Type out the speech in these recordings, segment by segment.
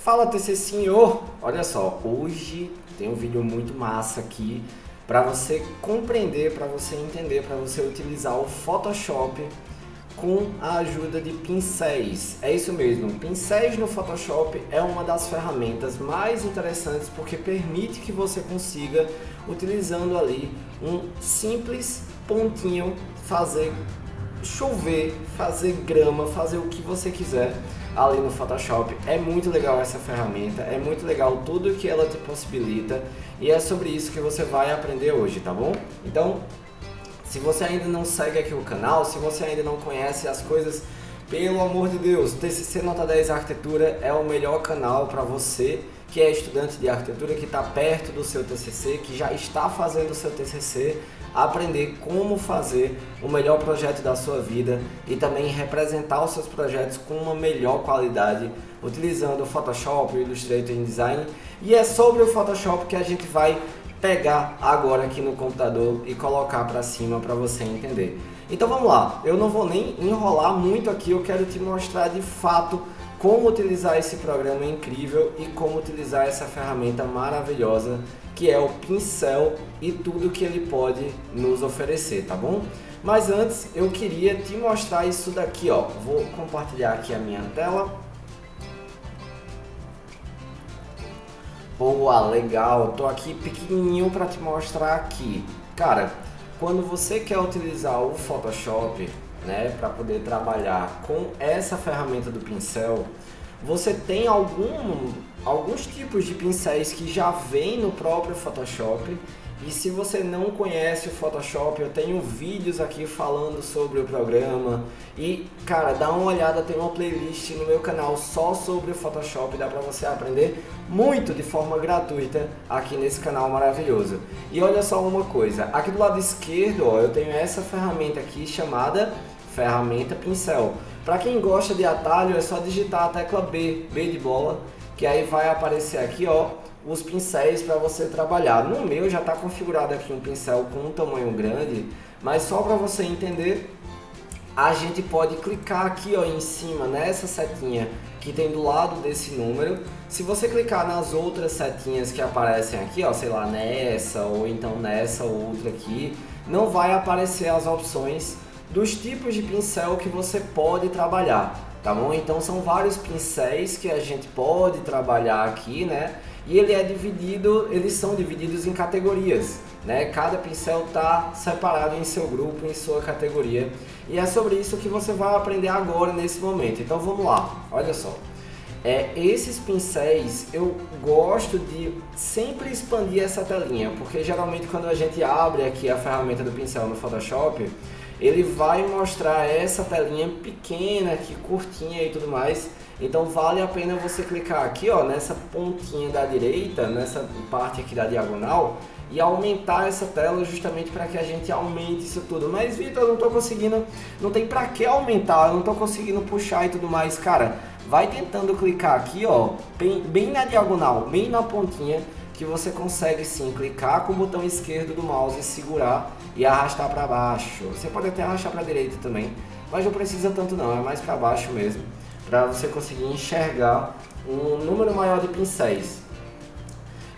Fala TCcinho! Olha só, hoje tem um vídeo muito massa aqui para você compreender, para você entender, para você utilizar o Photoshop com a ajuda de pincéis. É isso mesmo, pincéis no Photoshop é uma das ferramentas mais interessantes porque permite que você consiga, utilizando ali um simples pontinho, fazer chover, fazer grama, fazer o que você quiser ali no Photoshop. É muito legal essa ferramenta, é muito legal tudo que ela te possibilita e é sobre isso que você vai aprender hoje, tá bom? Então, se você ainda não segue aqui o canal, se você ainda não conhece as coisas, pelo amor de Deus, TCC Nota 10 Arquitetura é o melhor canal para você que é estudante de arquitetura, que está perto do seu TCC, que já está fazendo o seu TCC, aprender como fazer o melhor projeto da sua vida e também representar os seus projetos com uma melhor qualidade, utilizando o Photoshop, o Illustrator e InDesign. E é sobre o Photoshop que a gente vai pegar agora aqui no computador e colocar para cima para você entender. Então vamos lá, eu não vou nem enrolar muito aqui, eu quero te mostrar de fato como utilizar esse programa incrível e como utilizar essa ferramenta maravilhosa que é o pincel e tudo que ele pode nos oferecer, tá bom? Mas antes eu queria te mostrar isso daqui, ó. Vou compartilhar aqui a minha tela. Boa, legal, tô aqui pequenininho para te mostrar aqui. Cara, quando você quer utilizar o Photoshop, né, para poder trabalhar com essa ferramenta do pincel, você tem alguns tipos de pincéis que já vem no próprio Photoshop. E se você não conhece o Photoshop, eu tenho vídeos aqui falando sobre o programa. E, cara, dá uma olhada, tem uma playlist no meu canal só sobre o Photoshop. Dá pra você aprender muito de forma gratuita aqui nesse canal maravilhoso. E olha só uma coisa, aqui do lado esquerdo, ó, eu tenho essa ferramenta aqui chamada ferramenta pincel. Para quem gosta de atalho, é só digitar a tecla B, B de bola, que aí vai aparecer aqui, ó, os pincéis para você trabalhar. No meu já está configurado aqui um pincel com um tamanho grande, mas só para você entender, a gente pode clicar aqui, ó, em cima nessa setinha que tem do lado desse número. Se você clicar nas outras setinhas que aparecem aqui, ó, sei lá, nessa ou então nessa ou outra aqui, não vai aparecer as opções dos tipos de pincel que você pode trabalhar, tá bom? Então são vários pincéis que a gente pode trabalhar aqui, né? E eles são divididos em categorias, né? Cada pincel está separado em seu grupo, em sua categoria. E é sobre isso que você vai aprender agora nesse momento. Então vamos lá, olha só. Esses pincéis eu gosto de sempre expandir essa telinha, porque geralmente quando a gente abre aqui a ferramenta do pincel no Photoshop, ele vai mostrar essa telinha pequena aqui, curtinha e tudo mais. Então vale a pena você clicar aqui, ó, nessa pontinha da direita, nessa parte aqui da diagonal, e aumentar essa tela justamente para que a gente aumente isso tudo. Mas Vitor, eu não tô conseguindo, não tem para que aumentar, eu não tô conseguindo puxar e tudo mais. Cara, vai tentando clicar aqui, ó, bem na diagonal, bem na pontinha, que você consegue sim clicar com o botão esquerdo do mouse, segurar e arrastar para baixo. Você pode até arrastar para a direita também, mas não precisa tanto não, é mais para baixo mesmo, para você conseguir enxergar um número maior de pincéis.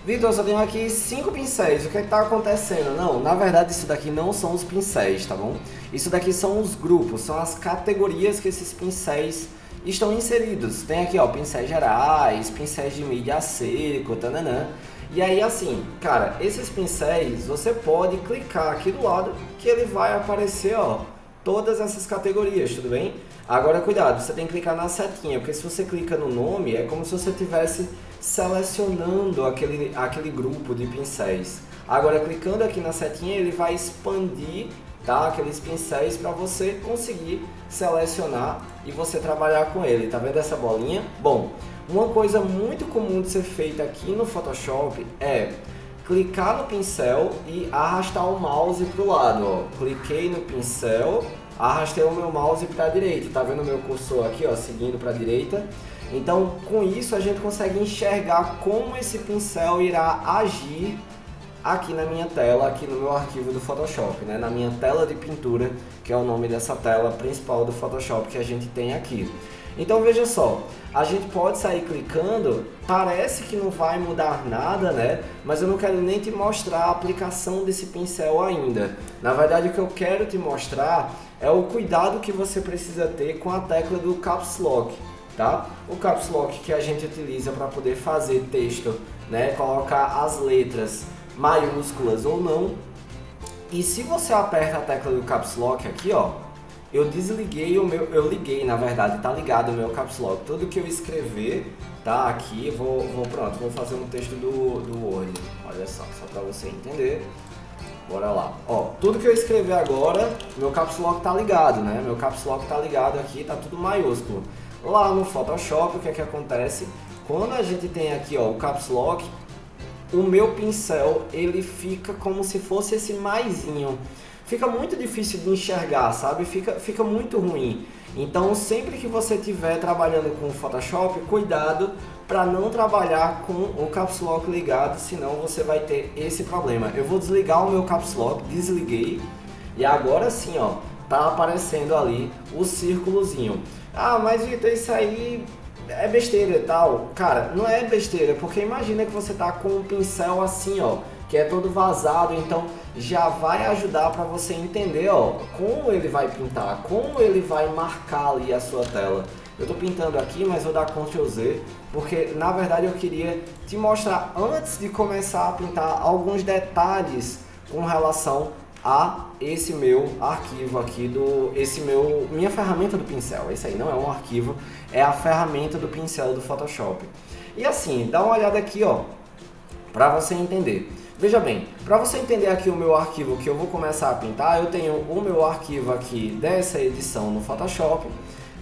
Vitor, eu só tenho aqui 5 pincéis, o que está acontecendo? Não, na verdade isso daqui não são os pincéis, tá bom? Isso daqui são os grupos, são as categorias que esses pincéis estão inseridos. Tem aqui, ó, pincéis gerais, pincéis de mídia a seco, tananã. E aí assim, cara, esses pincéis você pode clicar aqui do lado que ele vai aparecer, ó, todas essas categorias, tudo bem? Agora cuidado, você tem que clicar na setinha, porque se você clica no nome é como se você estivesse selecionando aquele grupo de pincéis. Agora clicando aqui na setinha ele vai expandir, tá, aqueles pincéis para você conseguir selecionar e você trabalhar com ele. Tá vendo essa bolinha? Bom, uma coisa muito comum de ser feita aqui no Photoshop é clicar no pincel e arrastar o mouse para o lado, ó. Cliquei no pincel, arrastei o meu mouse para a direita, tá vendo o meu cursor aqui, ó, seguindo para a direita? Então, com isso a gente consegue enxergar como esse pincel irá agir aqui na minha tela, aqui no meu arquivo do Photoshop, né? Na minha tela de pintura, que é o nome dessa tela principal do Photoshop que a gente tem aqui. Então veja só, a gente pode sair clicando, parece que não vai mudar nada, né? Mas eu não quero nem te mostrar a aplicação desse pincel ainda. Na verdade, o que eu quero te mostrar é o cuidado que você precisa ter com a tecla do Caps Lock, tá? O Caps Lock que a gente utiliza para poder fazer texto, né? Colocar as letras maiúsculas ou não. E se você aperta a tecla do Caps Lock aqui, ó, eu desliguei o meu, eu liguei, na verdade, tá ligado o meu Caps Lock. Tudo que eu escrever, tá aqui, pronto, vou fazer um texto do Word. Olha só para você entender. Bora lá. Ó, tudo que eu escrever agora, meu Caps Lock tá ligado, né? Meu Caps Lock tá ligado aqui, tá tudo maiúsculo. Lá no Photoshop, o que é que acontece? Quando a gente tem aqui, ó, o Caps Lock, o meu pincel, ele fica como se fosse esse maisinho. Fica muito difícil de enxergar, sabe? Fica muito ruim. Então, sempre que você estiver trabalhando com o Photoshop, cuidado para não trabalhar com o Caps Lock ligado, senão você vai ter esse problema. Eu vou desligar o meu Caps Lock, desliguei, e agora sim, ó, tá aparecendo ali o círculozinho. Ah, mas Vitor, isso aí é besteira e tal. Cara, não é besteira, porque imagina que você tá com um pincel assim, ó, que é todo vazado, então já vai ajudar para você entender, ó, como ele vai pintar, como ele vai marcar ali a sua tela. Eu tô pintando aqui, mas vou dar Ctrl Z, porque na verdade eu queria te mostrar antes de começar a pintar alguns detalhes com relação a esse meu arquivo aqui minha ferramenta do pincel. Esse aí não é um arquivo, é a ferramenta do pincel do Photoshop. E assim, dá uma olhada aqui, ó, para você entender. Veja bem, para você entender aqui o meu arquivo que eu vou começar a pintar, eu tenho o meu arquivo aqui dessa edição no Photoshop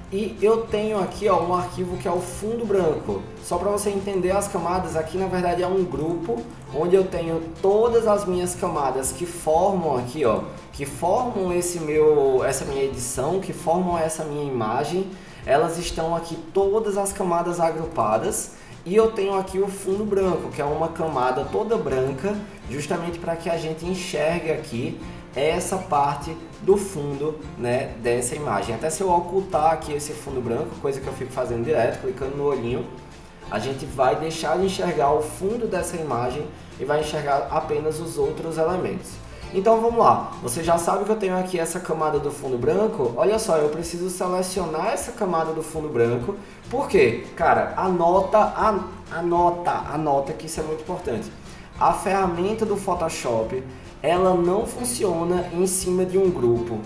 e eu tenho aqui, ó, um arquivo que é o fundo branco. Só para você entender as camadas, aqui na verdade é um grupo onde eu tenho todas as minhas camadas que formam aqui, ó, que formam essa minha edição, que formam essa minha imagem. Elas estão aqui todas as camadas agrupadas. E eu tenho aqui o fundo branco, que é uma camada toda branca, justamente para que a gente enxergue aqui essa parte do fundo, né, dessa imagem. Até se eu ocultar aqui esse fundo branco, coisa que eu fico fazendo direto, clicando no olhinho, a gente vai deixar de enxergar o fundo dessa imagem e vai enxergar apenas os outros elementos. Então vamos lá, você já sabe que eu tenho aqui essa camada do fundo branco. Olha só, eu preciso selecionar essa camada do fundo branco. Por quê? Cara, anota que isso é muito importante. A ferramenta do Photoshop, ela não funciona em cima de um grupo.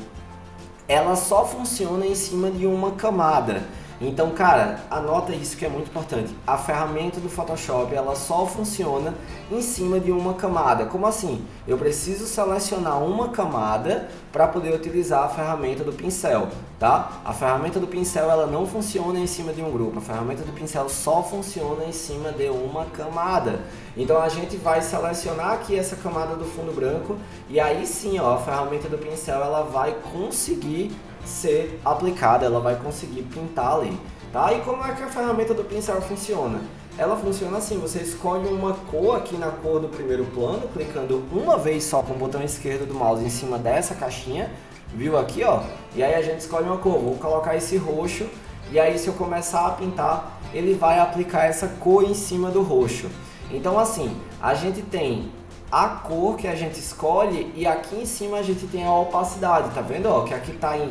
Ela só funciona em cima de uma camada. Então, cara, anota isso que é muito importante. A ferramenta do Photoshop, ela só funciona em cima de uma camada. Como assim? Eu preciso selecionar uma camada para poder utilizar a ferramenta do pincel, tá? A ferramenta do pincel, ela não funciona em cima de um grupo. A ferramenta do pincel só funciona em cima de uma camada. Então, a gente vai selecionar aqui essa camada do fundo branco e aí sim, ó, a ferramenta do pincel, ela vai conseguir ser aplicada, ela vai conseguir pintar ali, tá? E como é que a ferramenta do pincel funciona? Ela funciona assim, você escolhe uma cor aqui na cor do primeiro plano, clicando uma vez só com o botão esquerdo do mouse em cima dessa caixinha, viu aqui, ó? E aí a gente escolhe uma cor, vou colocar esse roxo, e aí se eu começar a pintar, ele vai aplicar essa cor em cima do roxo. Então assim, a gente tem a cor que a gente escolhe e aqui em cima a gente tem a opacidade, tá vendo? Ó, que aqui tá em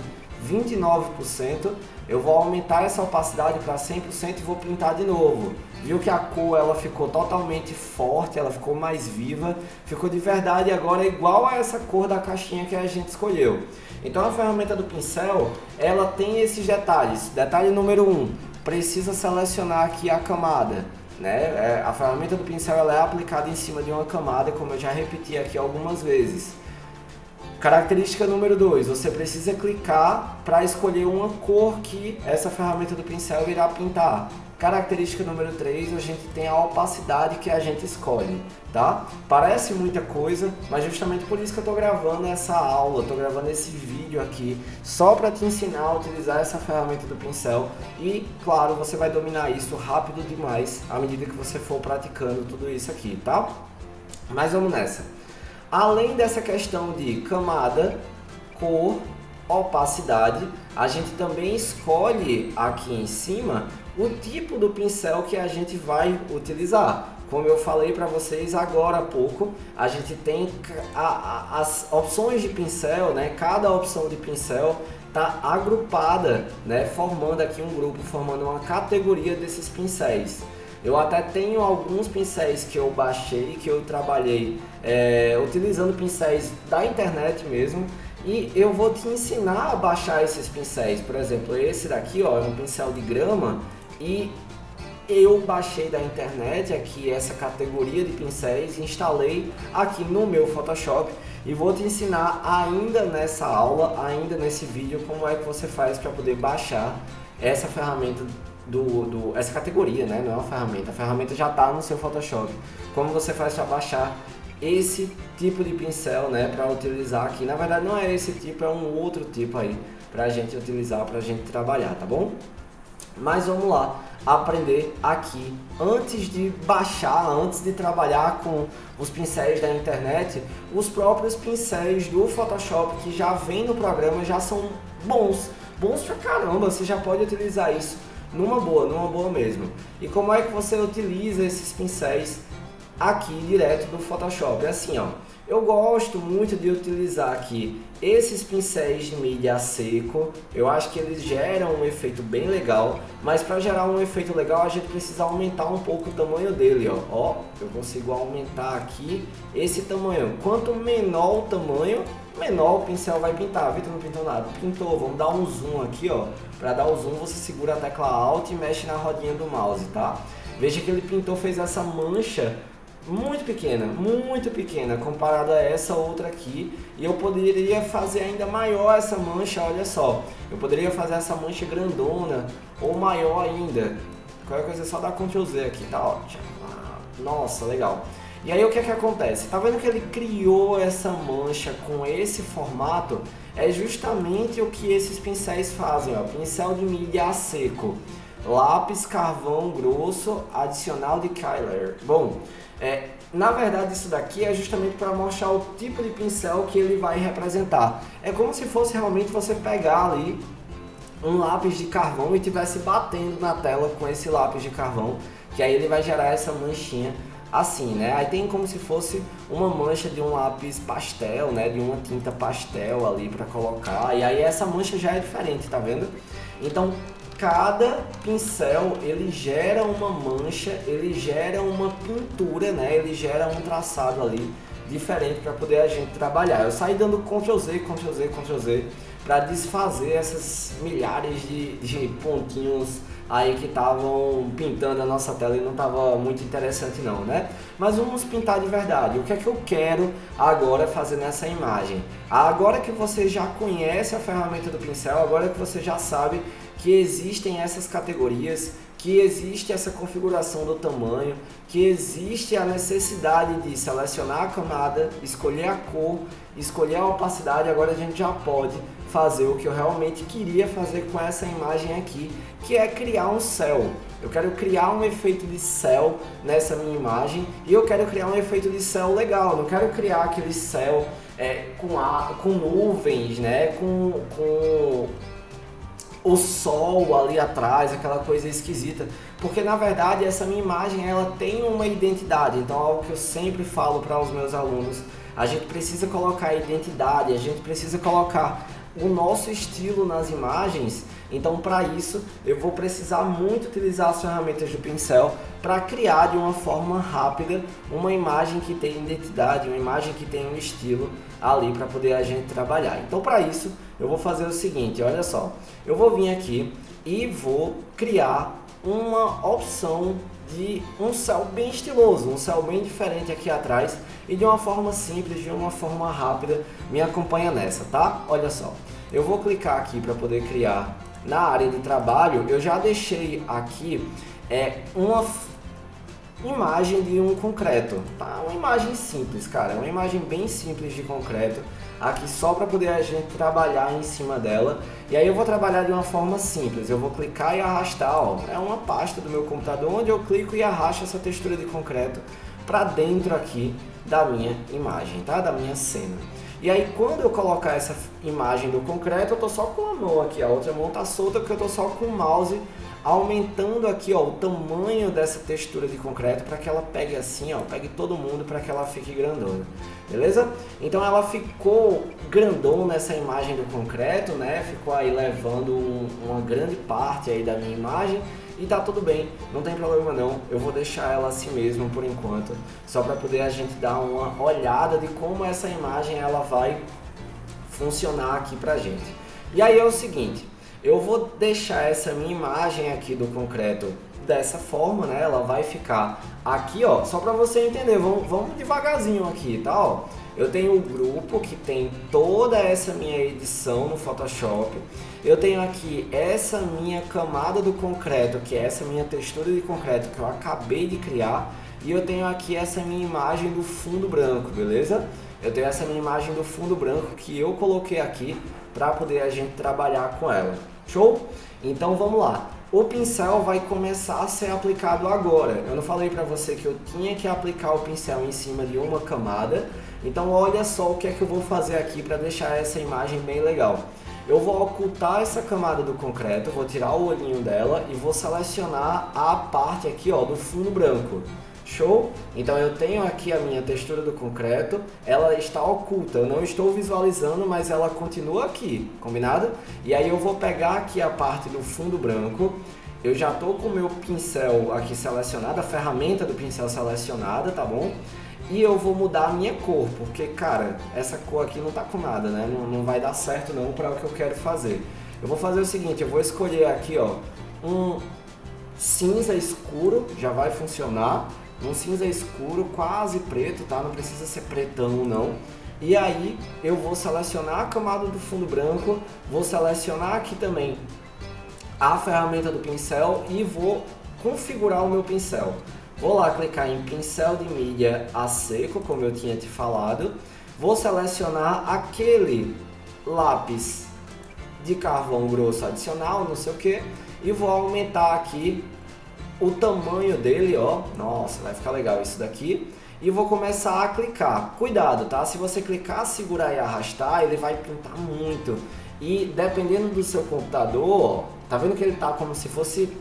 29%, eu vou aumentar essa opacidade para 100% e vou pintar de novo. Viu que a cor ela ficou totalmente forte, ela ficou mais viva, ficou de verdade agora igual a essa cor da caixinha que a gente escolheu. Então a ferramenta do pincel, ela tem esses detalhes. Detalhe número 1, precisa selecionar aqui a camada. Né? A ferramenta do pincel ela é aplicada em cima de uma camada, como eu já repeti aqui algumas vezes. Característica número 2, você precisa clicar para escolher uma cor que essa ferramenta do pincel irá pintar. Característica número 3, a gente tem a opacidade que a gente escolhe, tá? Parece muita coisa, mas justamente por isso que eu estou gravando essa aula, estou gravando esse vídeo aqui, só para te ensinar a utilizar essa ferramenta do pincel e, claro, você vai dominar isso rápido demais à medida que você for praticando tudo isso aqui, tá? Mas vamos nessa. Além dessa questão de camada, cor opacidade, a gente também escolhe aqui em cima o tipo do pincel que a gente vai utilizar. Como eu falei para vocês agora há pouco, a gente tem as opções de pincel, né? Cada opção de pincel está agrupada, né? Formando aqui um grupo, formando uma categoria desses pincéis. Eu até tenho alguns pincéis que eu baixei, que eu trabalhei utilizando pincéis da internet mesmo, e eu vou te ensinar a baixar esses pincéis. Por exemplo, esse daqui, ó, é um pincel de grama, e eu baixei da internet aqui essa categoria de pincéis, instalei aqui no meu Photoshop e vou te ensinar ainda nessa aula, ainda nesse vídeo, como é que você faz para poder baixar essa ferramenta essa categoria, né? Não é uma ferramenta, a ferramenta já está no seu Photoshop. Como você faz para baixar esse tipo de pincel, né, para utilizar aqui. Na verdade não é esse tipo, é um outro tipo aí para a gente utilizar, para a gente trabalhar, tá bom? Mas vamos lá aprender aqui, antes de baixar, antes de trabalhar com os pincéis da internet, os próprios pincéis do Photoshop que já vem no programa já são bons pra caramba, você já pode utilizar isso numa boa mesmo. E como é que você utiliza esses pincéis aqui direto do Photoshop? É assim, ó, eu gosto muito de utilizar aqui esses pincéis de mídia a seco. Eu acho que eles geram um efeito bem legal, mas para gerar um efeito legal a gente precisa aumentar um pouco o tamanho dele, ó. Ó, eu consigo aumentar aqui esse tamanho. Quanto menor o tamanho, menor o pincel vai pintar. Vitor, não pintou nada. Pintou. Vamos dar um zoom aqui, ó. Para dar o zoom você segura a tecla Alt e mexe na rodinha do mouse, tá? Veja que ele pintou, fez essa mancha muito pequena comparada a essa outra aqui, e eu poderia fazer ainda maior essa mancha, olha só, eu poderia fazer essa mancha grandona ou maior ainda. Qualquer coisa é só dar Ctrl Z aqui, tá ótimo. Nossa, legal. E aí o que é que acontece? Tá vendo que ele criou essa mancha com esse formato? É justamente o que esses pincéis fazem, ó. Pincel de mídia a seco, lápis carvão grosso, adicional de Kyler. Bom, na verdade isso daqui é justamente para mostrar o tipo de pincel que ele vai representar. É como se fosse realmente você pegar ali um lápis de carvão e estivesse batendo na tela com esse lápis de carvão, que aí ele vai gerar essa manchinha assim, né? Aí tem como se fosse uma mancha de um lápis pastel, né? De uma tinta pastel ali para colocar, e aí essa mancha já é diferente, tá vendo? Então cada pincel ele gera uma mancha, ele gera uma pintura, né? Ele gera um traçado ali diferente para poder a gente trabalhar. Eu saí dando Ctrl Z, Ctrl Z, Ctrl Z para desfazer essas milhares de pontinhos aí que estavam pintando a nossa tela e não estava muito interessante não, né? Mas vamos pintar de verdade. O que é que eu quero agora fazer nessa imagem? Agora que você já conhece a ferramenta do pincel, agora que você já sabe que existem essas categorias, que existe essa configuração do tamanho, que existe a necessidade de selecionar a camada, escolher a cor, escolher a opacidade, agora a gente já pode fazer o que eu realmente queria fazer com essa imagem aqui, que é criar um céu. Eu quero criar um efeito de céu nessa minha imagem, e eu quero criar um efeito de céu legal, não quero criar aquele céu com nuvens, né, com o sol ali atrás, aquela coisa esquisita, porque na verdade essa minha imagem ela tem uma identidade. Então algo que eu sempre falo para os meus alunos, a gente precisa colocar a identidade, a gente precisa colocar o nosso estilo nas imagens. Então para isso eu vou precisar muito utilizar as ferramentas do pincel para criar de uma forma rápida uma imagem que tem identidade, uma imagem que tem um estilo ali para poder a gente trabalhar. Então para isso eu vou fazer o seguinte, olha só, eu vou vir aqui e vou criar uma opção de um céu bem estiloso, um céu bem diferente aqui atrás, e de uma forma simples, de uma forma rápida. Me acompanha nessa, tá? Olha só, eu vou clicar aqui para poder criar na área de trabalho. Eu já deixei aqui uma imagem de um concreto, tá? Uma imagem simples, cara, uma imagem bem simples de concreto aqui, só para poder a gente trabalhar em cima dela. E aí eu vou trabalhar de uma forma simples, eu vou clicar e arrastar, ó, é uma pasta do meu computador onde eu clico e arrasto essa textura de concreto para dentro aqui da minha imagem, tá? Da minha cena. E aí quando eu colocar essa imagem do concreto, eu tô só com uma mão aqui, a outra mão tá solta porque eu tô só com o mouse aumentando aqui, ó, o tamanho dessa textura de concreto para que ela pegue assim, ó, pegue todo mundo para que ela fique grandona, beleza? Então ela ficou grandona essa imagem do concreto, né? Ficou aí levando uma grande parte aí da minha imagem e tá tudo bem, não tem problema não, eu vou deixar ela assim mesmo por enquanto, só para poder a gente dar uma olhada de como essa imagem ela vai funcionar aqui pra gente. E aí é o seguinte, eu vou deixar essa minha imagem aqui do concreto dessa forma, né? Ela vai ficar aqui, ó, só para você entender, vamos devagarzinho aqui, tá? Ó, eu tenho o grupo que tem toda essa minha edição no Photoshop, eu tenho aqui essa minha camada do concreto, que é essa minha textura de concreto que eu acabei de criar, e eu tenho aqui essa minha imagem do fundo branco, beleza? Eu tenho essa minha imagem do fundo branco que eu coloquei aqui para poder a gente trabalhar com ela. Show? Então vamos lá. O pincel vai começar a ser aplicado agora. Eu não falei para você que eu tinha que aplicar o pincel em cima de uma camada. Então olha só o que é que eu vou fazer aqui para deixar essa imagem bem legal. Eu vou ocultar essa camada do concreto, vou tirar o olhinho dela e vou selecionar a parte aqui, ó, do fundo branco. Show? Então eu tenho aqui a minha textura do concreto, ela está oculta, eu não estou visualizando, mas ela continua aqui, combinado? E aí eu vou pegar aqui a parte do fundo branco, eu já estou com o meu pincel aqui selecionado, a ferramenta do pincel selecionada, tá bom? E eu vou mudar a minha cor, porque cara, essa cor aqui não tá com nada, né? Não vai dar certo não para o que eu quero fazer. Eu vou fazer o seguinte, eu vou escolher aqui, ó, um cinza escuro, já vai funcionar. Um cinza escuro, quase preto, tá? Não precisa ser pretão, não. E aí eu vou selecionar a camada do fundo branco, vou selecionar aqui também a ferramenta do pincel e vou configurar o meu pincel. Vou lá clicar em pincel de mídia a seco, como eu tinha te falado. Vou selecionar aquele lápis de carvão grosso adicional, não sei o que, e vou aumentar aqui o tamanho dele, ó, nossa, vai ficar legal isso daqui. E vou começar a clicar. Cuidado, tá? Se você clicar, segurar e arrastar, ele vai pintar muito. E dependendo do seu computador, ó, tá vendo que ele tá como se fosse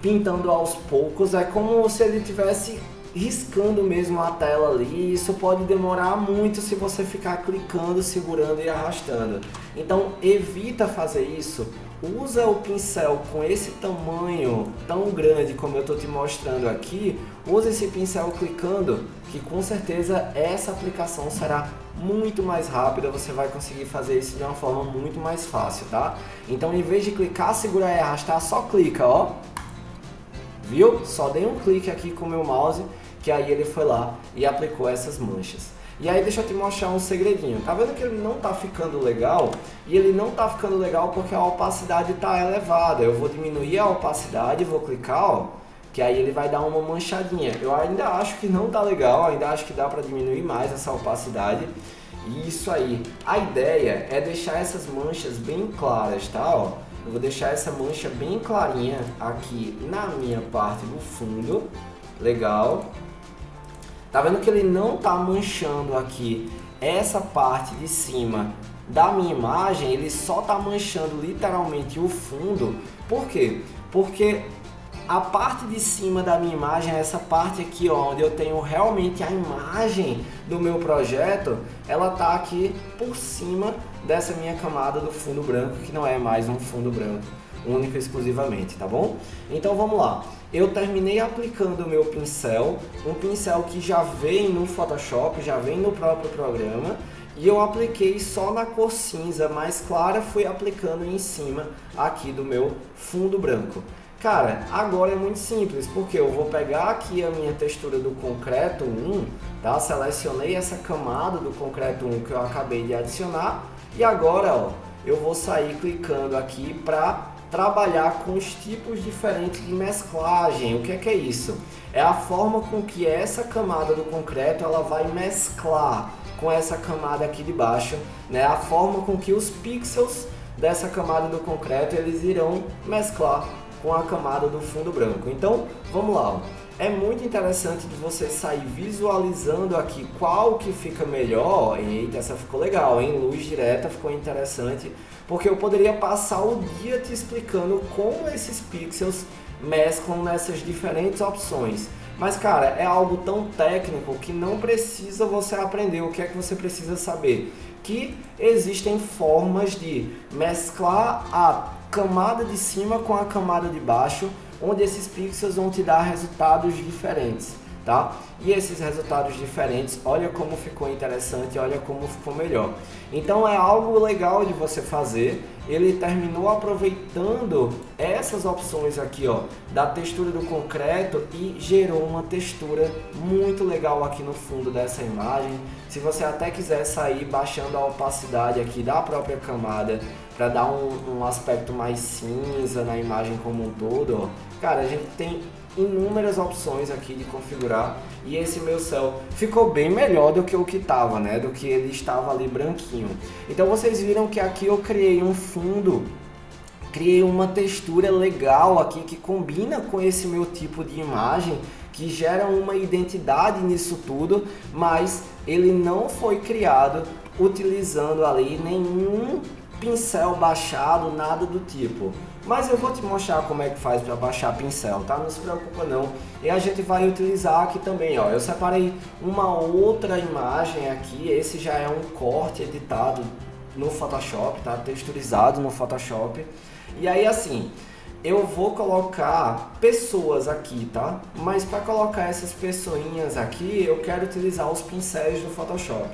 pintando aos poucos? É como se ele tivesse riscando mesmo a tela ali. Isso pode demorar muito se você ficar clicando, segurando e arrastando. Então evita fazer isso. Usa o pincel com esse tamanho tão grande como eu estou te mostrando aqui. Usa esse pincel clicando, que com certeza essa aplicação será muito mais rápida. Você vai conseguir fazer isso de uma forma muito mais fácil, tá? Então em vez de clicar, segurar e arrastar, só clica, ó. Viu? Só dei um clique aqui com o meu mouse, que aí ele foi lá e aplicou essas manchas. E aí deixa eu te mostrar um segredinho. Tá vendo que ele não tá ficando legal? E ele não tá ficando legal porque a opacidade tá elevada. Eu vou diminuir a opacidade, vou clicar, ó, que aí ele vai dar uma manchadinha. Eu ainda acho que não tá legal, ainda acho que dá para diminuir mais essa opacidade. Isso aí. A ideia é deixar essas manchas bem claras, tá? Ó, eu vou deixar essa mancha bem clarinha aqui na minha parte do fundo. Legal. Tá vendo que ele não tá manchando aqui essa parte de cima da minha imagem, ele só tá manchando literalmente o fundo. Por quê? Porque a parte de cima da minha imagem, essa parte aqui, ó, onde eu tenho realmente a imagem do meu projeto, ela tá aqui por cima dessa minha camada do fundo branco, que não é mais um fundo branco único e exclusivamente, tá bom? Então vamos lá. Eu terminei aplicando o meu pincel, um pincel que já vem no Photoshop, já vem no próprio programa, e eu apliquei só na cor cinza mais clara, fui aplicando em cima aqui do meu fundo branco. Cara, agora é muito simples, porque eu vou pegar aqui a minha textura do concreto 1, tá? Selecionei essa camada do concreto 1 que eu acabei de adicionar, e agora, ó, eu vou sair clicando aqui para trabalhar com os tipos diferentes de mesclagem. O que é isso? É a forma com que essa camada do concreto ela vai mesclar com essa camada aqui de baixo, né? A forma com que os pixels dessa camada do concreto eles irão mesclar com a camada do fundo branco. Então, vamos lá. Ó. é muito interessante de você sair visualizando aqui qual que fica melhor. Eita, essa ficou legal, hein? Luz direta ficou interessante, porque eu poderia passar o dia te explicando como esses pixels mesclam nessas diferentes opções. Mas cara, é algo tão técnico que não precisa você aprender. O que é que você precisa saber? Que existem formas de mesclar a camada de cima com a camada de baixo, onde esses pixels vão te dar resultados diferentes, tá? E esses resultados diferentes, olha como ficou interessante, olha como ficou melhor. Então é algo legal de você fazer. Ele terminou aproveitando essas opções aqui, ó, da textura do concreto e gerou uma textura muito legal aqui no fundo dessa imagem. Se você até quiser sair baixando a opacidade aqui da própria camada para dar um aspecto mais cinza na imagem como um todo, ó, cara, a gente tem inúmeras opções aqui de configurar, e esse meu céu ficou bem melhor do que o que estava, né? Do que ele estava ali branquinho. Então vocês viram que aqui eu criei um fundo, criei uma textura legal aqui que combina com esse meu tipo de imagem, que gera uma identidade nisso tudo, mas ele não foi criado utilizando ali nenhum pincel baixado, nada do tipo. Mas eu vou te mostrar como é que faz para baixar pincel, tá? Não se preocupa não. E a gente vai utilizar aqui também, ó. Eu separei uma outra imagem aqui. Esse já é um corte editado no Photoshop, tá? Texturizado no Photoshop. E aí assim, eu vou colocar pessoas aqui, tá? Mas para colocar essas pessoinhas aqui, eu quero utilizar os pincéis do Photoshop.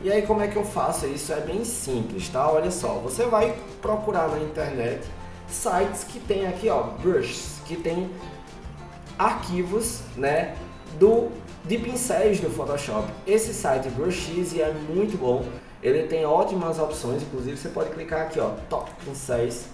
E aí como é que eu faço isso? É bem simples, tá? Olha só, você vai procurar na internet sites que tem aqui, ó, brushes, que tem arquivos, né, de pincéis do Photoshop. Esse site Brushize é muito bom, ele tem ótimas opções, inclusive você pode clicar aqui, ó, Top Pincéis,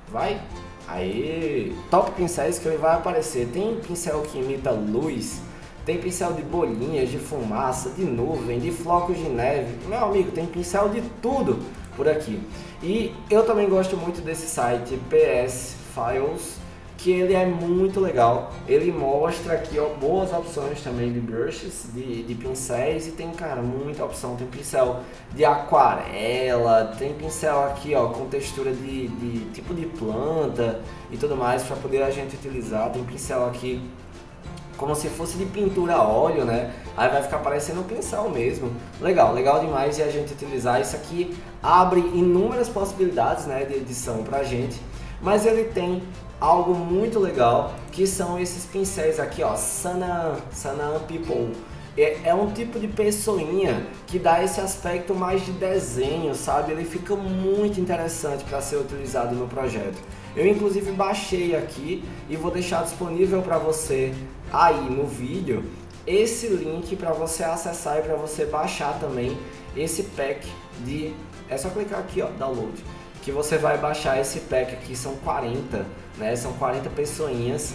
vai, aí, Top Pincéis, que ele vai aparecer. Tem pincel que imita luz, tem pincel de bolinhas, de fumaça, de nuvem, de flocos de neve, meu amigo, tem pincel de tudo por aqui. E eu também gosto muito desse site PS Files, que ele é muito legal. Ele mostra aqui, ó, boas opções também de brushes, de pincéis, e tem, cara, muita opção. Tem pincel de aquarela, tem pincel aqui, ó, com textura de tipo de planta e tudo mais para poder a gente utilizar. Tem pincel aqui como se fosse de pintura a óleo, né? Aí vai ficar parecendo um pincel mesmo. Legal, legal demais, e a gente utilizar isso aqui abre inúmeras possibilidades, né, de edição pra gente. Mas ele tem algo muito legal, que são esses pincéis aqui, ó, Sanan People. É um tipo de pessoinha que dá esse aspecto mais de desenho, sabe? Ele fica muito interessante para ser utilizado no projeto. Eu inclusive baixei aqui e vou deixar disponível para você aí no vídeo esse link para você acessar e para você baixar também esse pack de... É só clicar aqui, ó, download, que você vai baixar esse pack aqui. São 40, né? São 40 pessoinhas,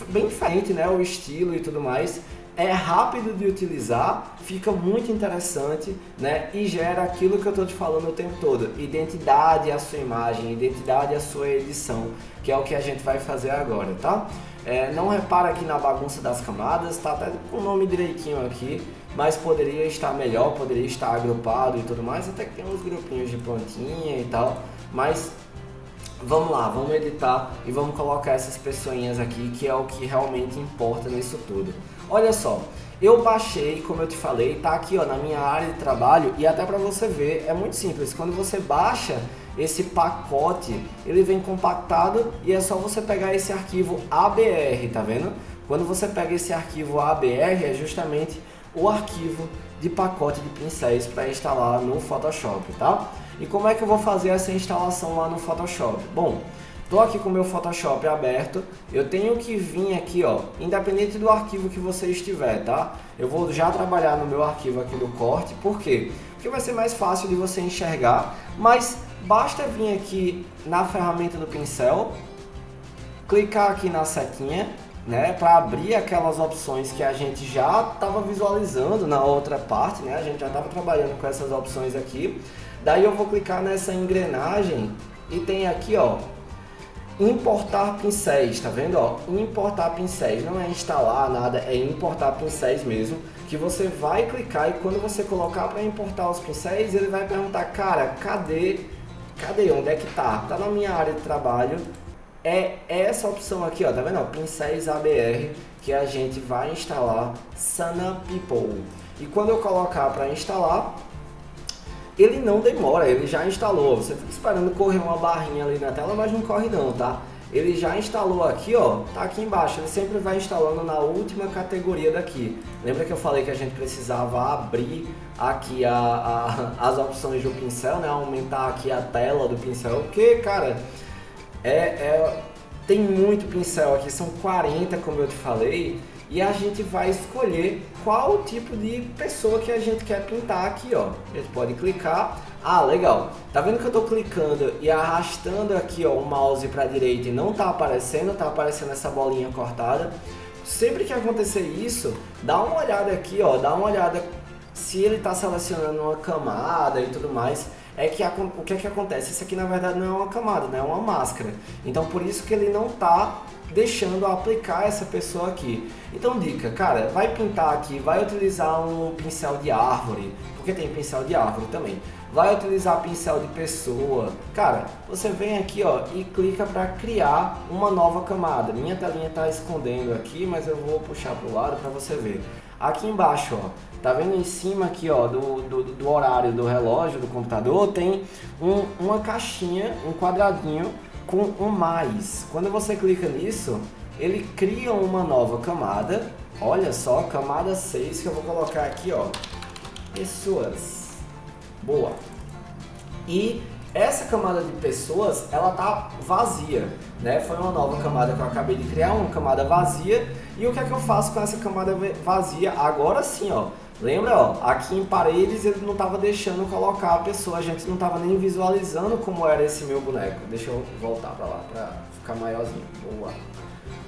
bem diferente, né? O estilo e tudo mais. É rápido de utilizar, fica muito interessante, né? E gera aquilo que eu estou te falando o tempo todo: identidade à sua imagem, identidade à sua edição, que é o que a gente vai fazer agora, tá? Não repara aqui na bagunça das camadas, tá até com o nome direitinho aqui, mas poderia estar melhor, poderia estar agrupado e tudo mais, até que tem uns grupinhos de plantinha e tal, mas vamos lá, vamos editar e vamos colocar essas pessoinhas aqui, que é o que realmente importa nisso tudo. Olha só, eu baixei, como eu te falei, tá aqui, ó, na minha área de trabalho, e até para você ver, é muito simples. Quando você baixa esse pacote, ele vem compactado e é só você pegar esse arquivo ABR, tá vendo? Quando você pega esse arquivo ABR, é justamente o arquivo de pacote de pincéis para instalar no Photoshop, tá? E como é que eu vou fazer essa instalação lá no Photoshop? Bom, tô aqui com o meu Photoshop aberto, eu tenho que vir aqui, ó, independente do arquivo que você estiver, tá? Eu vou já trabalhar no meu arquivo aqui do corte, por quê? Porque vai ser mais fácil de você enxergar, mas basta vir aqui na ferramenta do pincel, clicar aqui na setinha, né, para abrir aquelas opções que a gente já estava visualizando na outra parte, né? A gente já estava trabalhando com essas opções aqui. Daí eu vou clicar nessa engrenagem e tem aqui, ó, Importar pincéis, tá vendo? Ó, importar pincéis, não é instalar nada, é importar pincéis mesmo, que você vai clicar e quando você colocar para importar os pincéis, ele vai perguntar, cara, cadê, onde é que tá? Tá na minha área de trabalho, é essa opção aqui, ó, tá vendo? Ó, pincéis ABR, que a gente vai instalar Sana People. E quando eu colocar para instalar, ele não demora, ele já instalou. Você fica esperando correr uma barrinha ali na tela, mas não corre não, tá? Ele já instalou aqui, ó, tá aqui embaixo. Ele sempre vai instalando na última categoria daqui. Lembra que eu falei que a gente precisava abrir aqui as opções do pincel, né? Aumentar aqui a tela do pincel, porque, cara, tem muito pincel aqui, são 40, como eu te falei. E a gente vai escolher qual tipo de pessoa que a gente quer pintar aqui, ó. A gente pode clicar. Ah, legal. Tá vendo que eu tô clicando e arrastando aqui, ó, o mouse para a direita e não tá aparecendo essa bolinha cortada. Sempre que acontecer isso, dá uma olhada aqui, ó, dá uma olhada se ele tá selecionando uma camada e tudo mais. O que é que acontece? Isso aqui na verdade não é uma camada, né? É uma máscara. Então por isso que ele não tá deixando aplicar essa pessoa aqui. Então dica, cara, vai pintar aqui, vai utilizar um pincel de árvore, porque tem pincel de árvore também. Vai utilizar pincel de pessoa. Cara, você vem aqui, ó, e clica para criar uma nova camada. Minha telinha tá escondendo aqui, mas eu vou puxar pro lado para você ver. Aqui embaixo, ó, tá vendo em cima aqui, ó, do horário do relógio do computador, tem uma caixinha, um quadradinho com um mais. Quando você clica nisso, ele cria uma nova camada. Olha só, camada 6 que eu vou colocar aqui, ó, pessoas. Boa. E essa camada de pessoas, ela tá vazia, né? Foi uma nova camada que eu acabei de criar, uma camada vazia. E o que é que eu faço com essa camada vazia? Agora sim, ó. Lembra, ó, aqui em paredes ele não estava deixando colocar a pessoa, a gente não estava nem visualizando como era esse meu boneco. Deixa eu voltar para lá, para ficar maiorzinho. Boa.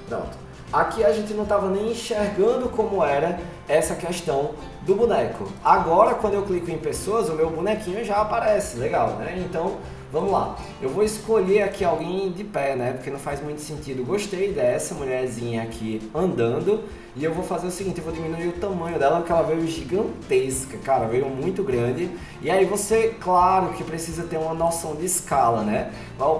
Pronto. Aqui a gente não estava nem enxergando como era essa questão do boneco. Agora, quando eu clico em pessoas, o meu bonequinho já aparece. Legal, né? Então, vamos lá. Eu vou escolher aqui alguém de pé, né? Porque não faz muito sentido. Gostei dessa mulherzinha aqui andando. E eu vou fazer o seguinte, eu vou diminuir o tamanho dela, porque ela veio gigantesca, cara, veio muito grande. E aí você, claro, que precisa ter uma noção de escala, né?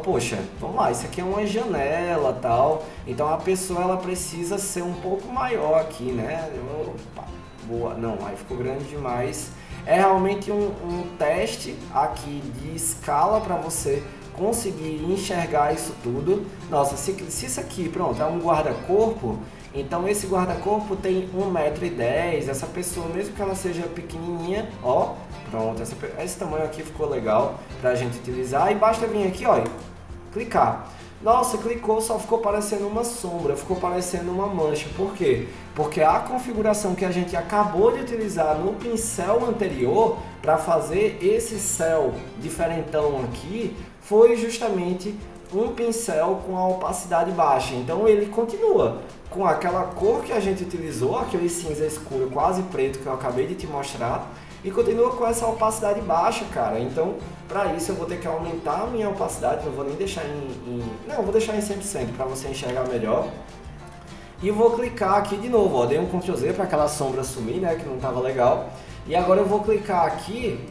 Poxa, vamos lá, isso aqui é uma janela, tal. Então a pessoa, ela precisa ser um pouco maior aqui, né? Opa, boa, não, aí ficou grande demais. É realmente um teste aqui de escala para você conseguir enxergar isso tudo. Nossa, se isso aqui, pronto, é um guarda-corpo, então esse guarda-corpo tem 1,10 m, essa pessoa, mesmo que ela seja pequenininha, ó, pronto, esse tamanho aqui ficou legal pra gente utilizar. E basta vir aqui, ó, e clicar. Nossa, clicou, só ficou parecendo uma sombra, ficou parecendo uma mancha. Por quê? Porque a configuração que a gente acabou de utilizar no pincel anterior para fazer esse céu diferentão aqui foi justamente um pincel com a opacidade baixa. Então ele continua com aquela cor que a gente utilizou, aquele cinza escuro quase preto que eu acabei de te mostrar, e continua com essa opacidade baixa, cara. Então, para isso eu vou ter que aumentar a minha opacidade, não vou nem deixar não, vou deixar em 100% para você enxergar melhor. E vou clicar aqui de novo, ó, dei um Ctrl Z para aquela sombra sumir, né, que não estava legal. E agora eu vou clicar aqui.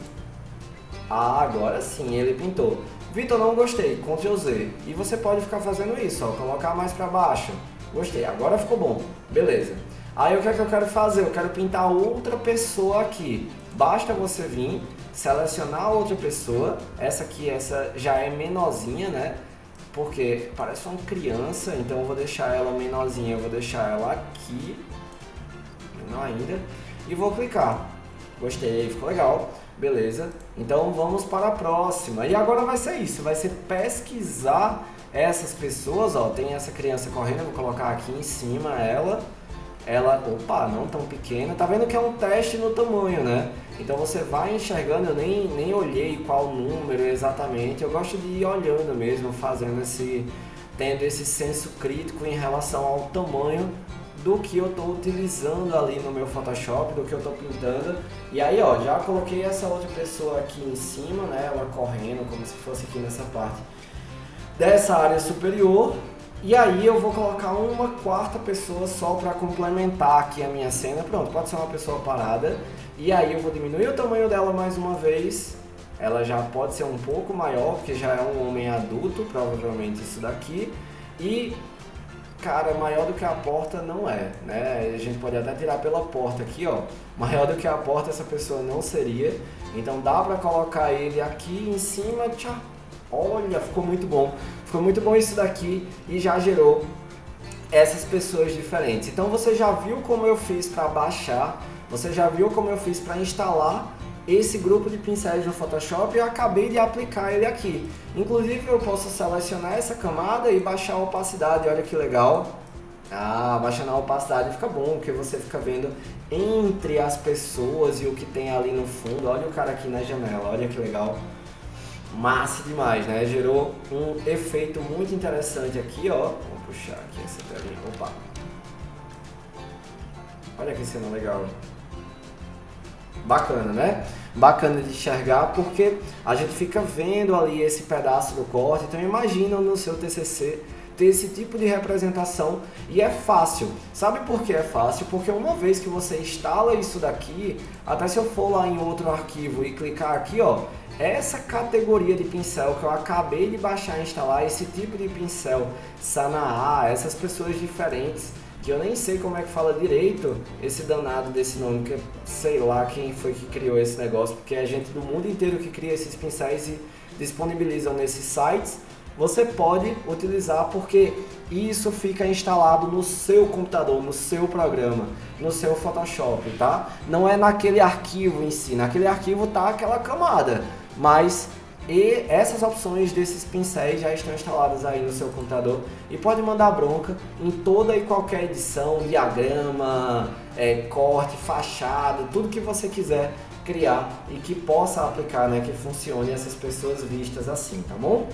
Ah, agora sim, ele pintou. Vitor, não gostei, Ctrl Z. E você pode ficar fazendo isso, ó, colocar mais para baixo. Gostei, agora ficou bom, beleza. Aí o que é que eu quero fazer? Eu quero pintar outra pessoa aqui. Basta você vir, selecionar outra pessoa. Essa aqui, essa já é menorzinha, né? Porque parece uma criança, então eu vou deixar ela menorzinha. Eu vou deixar ela aqui, menor ainda, e vou clicar. Gostei, ficou legal. Beleza, então vamos para a próxima. E agora vai ser isso, vai ser pesquisar essas pessoas, ó, tem essa criança correndo, eu vou colocar aqui em cima ela, opa, não tão pequena, tá vendo que é um teste no tamanho, né? Então você vai enxergando, eu nem olhei qual número exatamente, eu gosto de ir olhando mesmo, tendo esse senso crítico em relação ao tamanho do que eu estou utilizando ali no meu Photoshop, do que eu estou pintando. E aí, ó, já coloquei essa outra pessoa aqui em cima, né, ela correndo, como se fosse aqui nessa parte dessa área superior. E aí eu vou colocar uma quarta pessoa só para complementar aqui a minha cena. Pronto, pode ser uma pessoa parada. E aí eu vou diminuir o tamanho dela mais uma vez. Ela já pode ser um pouco maior, porque já é um homem adulto, provavelmente isso daqui. E, cara, maior do que a porta não é, né? A gente pode até tirar pela porta aqui, ó. Maior do que a porta essa pessoa não seria. Então dá pra colocar ele aqui em cima, tchau. Olha, ficou muito bom. Ficou muito bom isso daqui e já gerou essas pessoas diferentes. Então você já viu como eu fiz para baixar, você já viu como eu fiz para instalar esse grupo de pincéis no Photoshop e eu acabei de aplicar ele aqui. Inclusive eu posso selecionar essa camada e baixar a opacidade, olha que legal. Baixando a opacidade fica bom, porque você fica vendo entre as pessoas e o que tem ali no fundo. Olha o cara aqui na janela, olha que legal. Massa demais, né? Gerou um efeito muito interessante aqui, ó. Vamos puxar aqui essa telinha. Opa! Olha que cena legal. Bacana, né? Bacana de enxergar porque a gente fica vendo ali esse pedaço do corte. Então imagina no seu TCC ter esse tipo de representação e é fácil. Sabe por que é fácil? Porque uma vez que você instala isso daqui, até se eu for lá em outro arquivo e clicar aqui, ó, essa categoria de pincel que eu acabei de baixar e instalar, esse tipo de pincel Sanaá, essas pessoas diferentes, que eu nem sei como é que fala direito esse danado desse nome, que sei lá quem foi que criou esse negócio, porque é gente do mundo inteiro que cria esses pincéis e disponibilizam nesses sites. Você pode utilizar porque isso fica instalado no seu computador, no seu programa, no seu Photoshop, tá? Não é naquele arquivo em si, naquele arquivo tá aquela camada, mas essas opções desses pincéis já estão instaladas aí no seu computador e pode mandar bronca em toda e qualquer edição, diagrama, corte, fachada, tudo que você quiser criar e que possa aplicar, né, que funcione essas pessoas vistas assim, tá bom?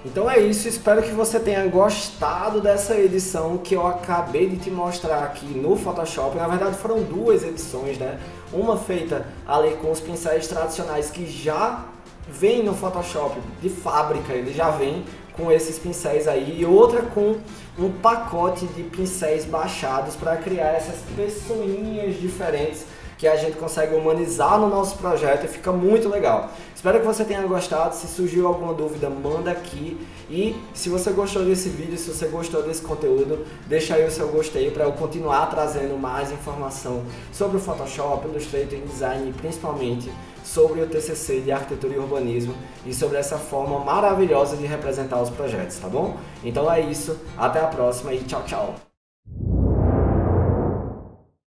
Então é isso, espero que você tenha gostado dessa edição que eu acabei de te mostrar aqui no Photoshop. Na verdade foram duas edições, né? Uma feita ali com os pincéis tradicionais que já vem no Photoshop de fábrica, ele já vem com esses pincéis aí, e outra com um pacote de pincéis baixados para criar essas pessoinhas diferentes que a gente consegue humanizar no nosso projeto e fica muito legal. Espero que você tenha gostado. Se surgiu alguma dúvida, manda aqui. E se você gostou desse vídeo, se você gostou desse conteúdo, deixa aí o seu gostei para eu continuar trazendo mais informação sobre o Photoshop, Illustrator, InDesign e principalmente sobre o TCC de Arquitetura e Urbanismo e sobre essa forma maravilhosa de representar os projetos, tá bom? Então é isso, até a próxima e tchau, tchau!